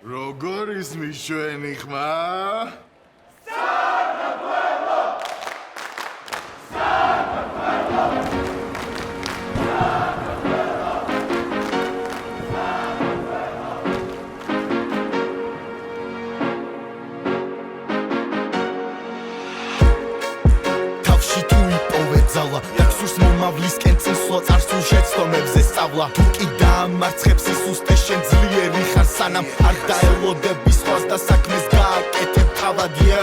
როგორ ისმის ჩვენი ხმა? მომავლისკენ წინსვლა წარსულ შეცდომებზე სწავლა თუ კი დაამარცხებს ისუსტე შენ ძლიერი ხარ სანამ არ დაელოდები სხვას და საქმეს გააკეთებ თავადია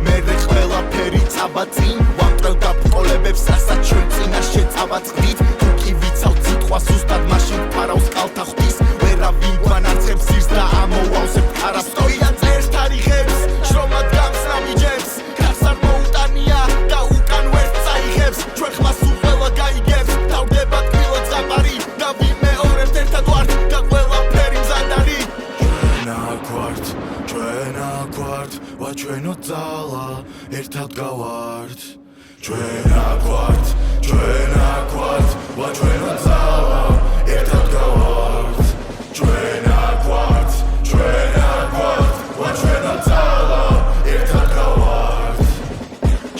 მერე ყველაფერი წაბა წინ ვამტრევ და ბრყოლებებს რასაც ჩვენ წინაშე წავაწყდით თუ კი ვიცავთ სიტყვას ზუსტად მაშინ ფარავს კალთა ხვდის ვერავინ გვანარცხებს ძირს და ამოვალს ფარასტოია წერს თარიღებს შრომად გამსნავი ჯებს ქარს არ მოუტანია და უკან ვერც წაიღებს ჩვენ ხმას უყველა გაიგებს დავდება თბილად ზაპარი და ვიმეორებთ ერთად ვართ და ყველაფერი მზად არის ჩვენ აქვართ ვა ჩვენო ძალა ერთად გავართ ჩვენ აქვართ ვა ჩვენო ძალა ერთად გავართ ჩვენ აქვართ ვა ჩვენო ძალა ერთად გავართ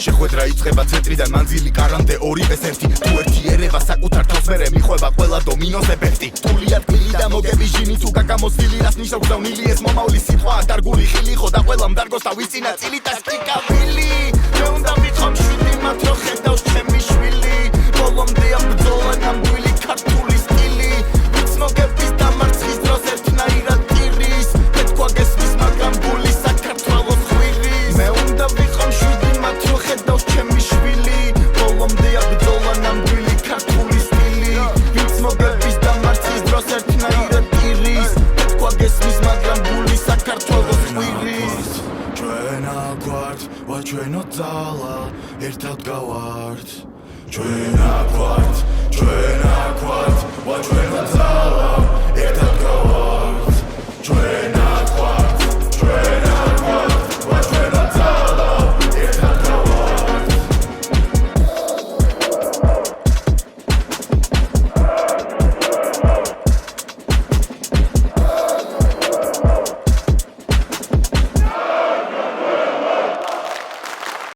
შეხვედრა იწყება ცენტრიდან მანძილი კარამდე ორივეს ერთი თუ ერთი ერევა საკუთარ თავს მერე მიხვება ყველა დომინოს ეფექტი თულია თბილი და მოგები ჟინი თუ გაგამოსილი რას ნიშნავს გზავნილი ეს მომავლის სიტყვა დარგული ხილი ხო და ყველამ დარგოს თავის წინა წილი და სკიკავილი მე უნდა მithom შვილი მათ რო ხედავს ჩემი შვილი ბოლომდე აბრძოლა ნამდვილი ქართული სტილი ვიც მოგების დამარცხის დროს ერთნაირად ტირის თქვა გესმის მაგრამ გული საქართველოს ხვირის მე უნდა ვიყავ შვილი მათ რო ხედავს ჩემი შვილი ბოლომდე აბრძოლა ნამდვილი ქართული სტილი ვიც მოგების დამარცხის დროს ერთნაირად ტირის თქვა გესმის მაგრამ გული საქართველოს ხვირის ჩვენ აქვართ ვა ჩვენო ძალა ერთად გავართ ჩვენ აქვართ